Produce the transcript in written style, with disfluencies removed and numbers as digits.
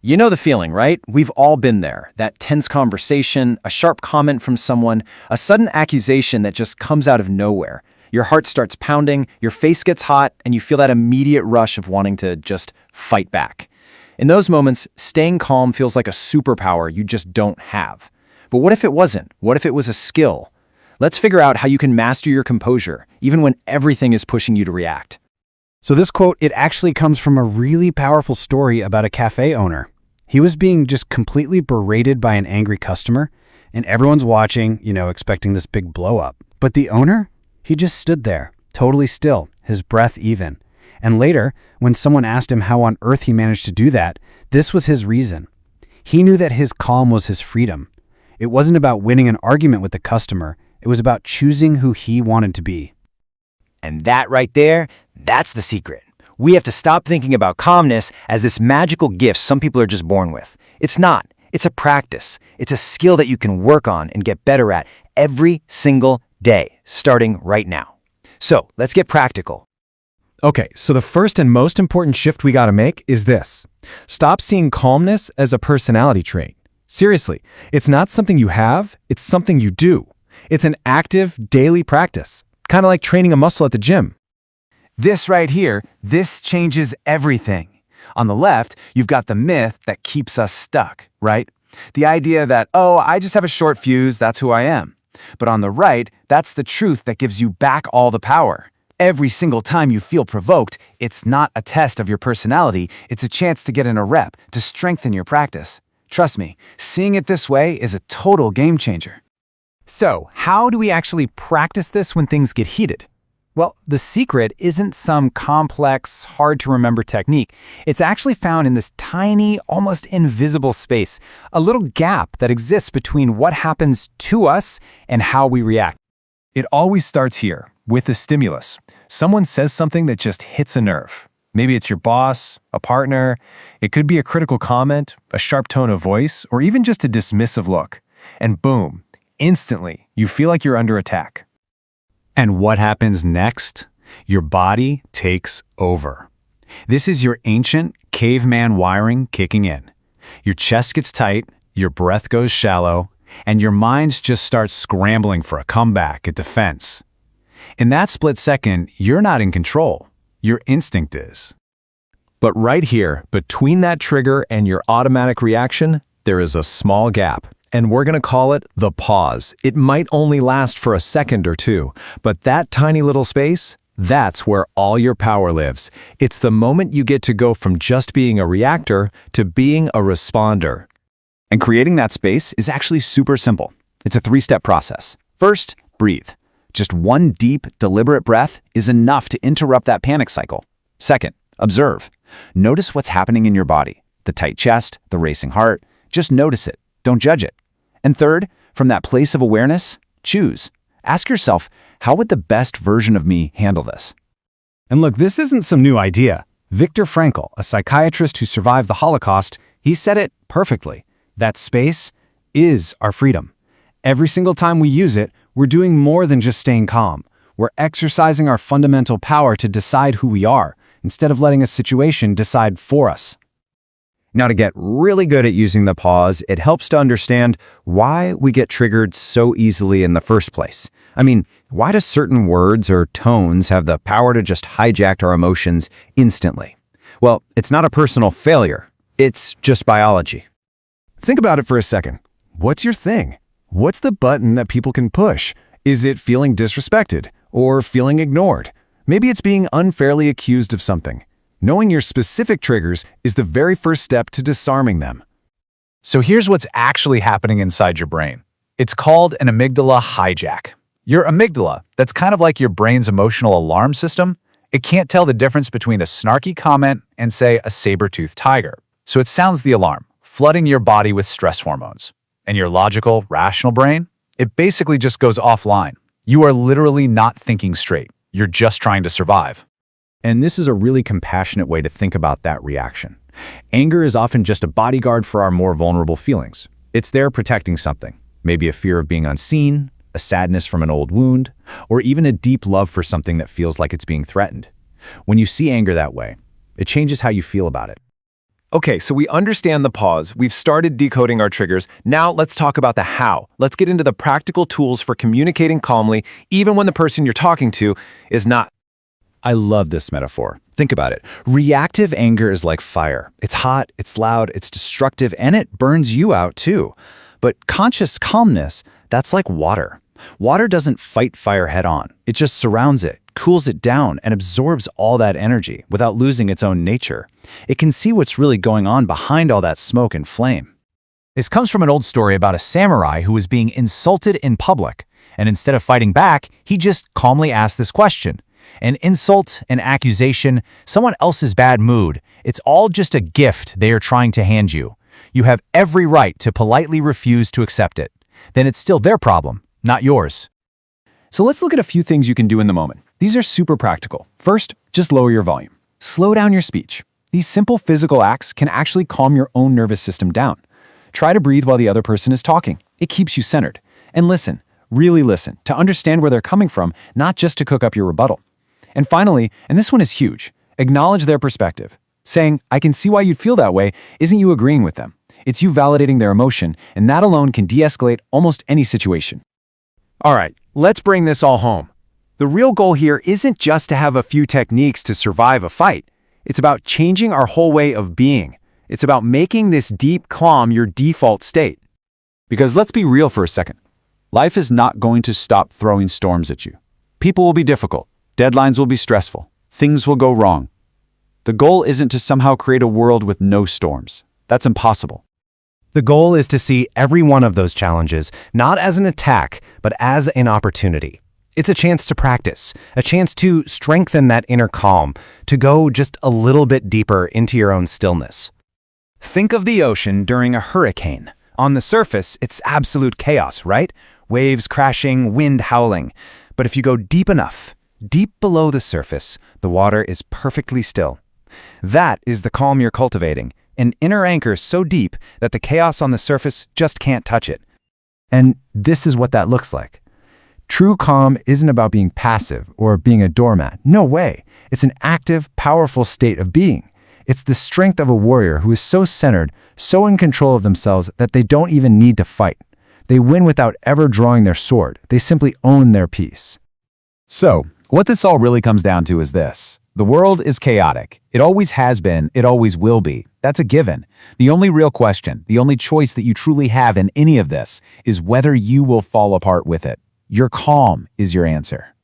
You know the feeling, right? We've all been there. That tense conversation, a sharp comment from someone, a sudden accusation that just comes out of nowhere. Your heart starts pounding, your face gets hot, and you feel that immediate rush of wanting to just fight back. In those moments, staying calm feels like a superpower you just don't have. But what if it wasn't? What if it was a skill? Let's figure out how you can master your composure, even when everything is pushing you to react. So this quote, it actually comes from a really powerful story about a cafe owner. He was being just completely berated by an angry customer, and everyone's watching, expecting this big blow up. But the owner, he just stood there, totally still, his breath even. And later, when someone asked him how on earth he managed to do that, this was his reason. He knew that his calm was his freedom. It wasn't about winning an argument with the customer. It was about choosing who he wanted to be. And that right there, that's the secret. We have to stop thinking about calmness as this magical gift some people are just born with. It's not. It's a practice. It's a skill that you can work on and get better at every single day, starting right now. So let's get practical. Okay, so the first and most important shift we gotta make is this. Stop seeing calmness as a personality trait. Seriously, it's not something you have, it's something you do. It's an active, daily practice, kind of like training a muscle at the gym. This right here, this changes everything. On the left, you've got the myth that keeps us stuck, right? The idea that, oh, I just have a short fuse, that's who I am. But on the right, that's the truth that gives you back all the power. Every single time you feel provoked, it's not a test of your personality, it's a chance to get in a rep, to strengthen your practice. Trust me, seeing it this way is a total game changer. So, how do we actually practice this when things get heated? Well, the secret isn't some complex, hard-to-remember technique. It's actually found in this tiny, almost invisible space, a little gap that exists between what happens to us and how we react. It always starts here, with a stimulus. Someone says something that just hits a nerve. Maybe it's your boss, a partner. It could be a critical comment, a sharp tone of voice, or even just a dismissive look. And boom, instantly, you feel like you're under attack. And what happens next? Your body takes over. This is your ancient caveman wiring kicking in. Your chest gets tight, your breath goes shallow, and your mind just starts scrambling for a comeback, a defense. In that split second, you're not in control. Your instinct is. But right here, between that trigger and your automatic reaction, there is a small gap. And we're going to call it the pause. It might only last for a second or two, but that tiny little space, that's where all your power lives. It's the moment you get to go from just being a reactor to being a responder. And creating that space is actually super simple. It's a 3-step process. First, breathe. Just one deep, deliberate breath is enough to interrupt that panic cycle. Second, observe. Notice what's happening in your body. The tight chest, the racing heart. Just notice it. Don't judge it. And third, from that place of awareness, choose. Ask yourself, how would the best version of me handle this? And look, this isn't some new idea. Viktor Frankl, a psychiatrist who survived the Holocaust, he said it perfectly. That space is our freedom. Every single time we use it, we're doing more than just staying calm. We're exercising our fundamental power to decide who we are, instead of letting a situation decide for us. Now, to get really good at using the pause, it helps to understand why we get triggered so easily in the first place. I mean, why do certain words or tones have the power to just hijack our emotions instantly? Well, it's not a personal failure. It's just biology. Think about it for a second. What's your thing? What's the button that people can push? Is it feeling disrespected or feeling ignored? Maybe it's being unfairly accused of something. Knowing your specific triggers is the very first step to disarming them. So here's what's actually happening inside your brain. It's called an amygdala hijack. Your amygdala, that's kind of like your brain's emotional alarm system, it can't tell the difference between a snarky comment and, say, a saber-toothed tiger. So it sounds the alarm, flooding your body with stress hormones. And your logical, rational brain, it basically just goes offline. You are literally not thinking straight. You're just trying to survive. And this is a really compassionate way to think about that reaction. Anger is often just a bodyguard for our more vulnerable feelings. It's there protecting something, maybe a fear of being unseen, a sadness from an old wound, or even a deep love for something that feels like it's being threatened. When you see anger that way, it changes how you feel about it. Okay, so we understand the pause. We've started decoding our triggers. Now let's talk about the how. Let's get into the practical tools for communicating calmly, even when the person you're talking to is not. I love this metaphor. Think about it. Reactive anger is like fire. It's hot, it's loud, it's destructive, and it burns you out too. But conscious calmness, that's like water. Water doesn't fight fire head on. It just surrounds it, cools it down, and absorbs all that energy without losing its own nature. It can see what's really going on behind all that smoke and flame. This comes from an old story about a samurai who was being insulted in public, and instead of fighting back, he just calmly asked this question. An insult, an accusation, someone else's bad mood, it's all just a gift they are trying to hand you. You have every right to politely refuse to accept it. Then it's still their problem, not yours. So let's look at a few things you can do in the moment. These are super practical. First, just lower your volume. Slow down your speech. These simple physical acts can actually calm your own nervous system down. Try to breathe while the other person is talking. It keeps you centered. And listen, really listen, to understand where they're coming from, not just to cook up your rebuttal. And finally, and this one is huge, acknowledge their perspective. Saying, I can see why you'd feel that way, isn't you agreeing with them. It's you validating their emotion, and that alone can de-escalate almost any situation. All right, let's bring this all home. The real goal here isn't just to have a few techniques to survive a fight. It's about changing our whole way of being. It's about making this deep calm your default state. Because let's be real for a second. Life is not going to stop throwing storms at you. People will be difficult. Deadlines will be stressful. Things will go wrong. The goal isn't to somehow create a world with no storms. That's impossible. The goal is to see every one of those challenges not as an attack, but as an opportunity. It's a chance to practice, a chance to strengthen that inner calm, to go just a little bit deeper into your own stillness. Think of the ocean during a hurricane. On the surface, it's absolute chaos, right? Waves crashing, wind howling. But if you go deep enough, deep below the surface, the water is perfectly still. That is the calm you're cultivating, an inner anchor so deep that the chaos on the surface just can't touch it. And this is what that looks like. True calm isn't about being passive or being a doormat. No way. It's an active, powerful state of being. It's the strength of a warrior who is so centered, so in control of themselves that they don't even need to fight. They win without ever drawing their sword. They simply own their peace. So, what this all really comes down to is this. The world is chaotic. It always has been. It always will be. That's a given. The only real question, the only choice that you truly have in any of this is whether you will fall apart with it. Your calm is your answer.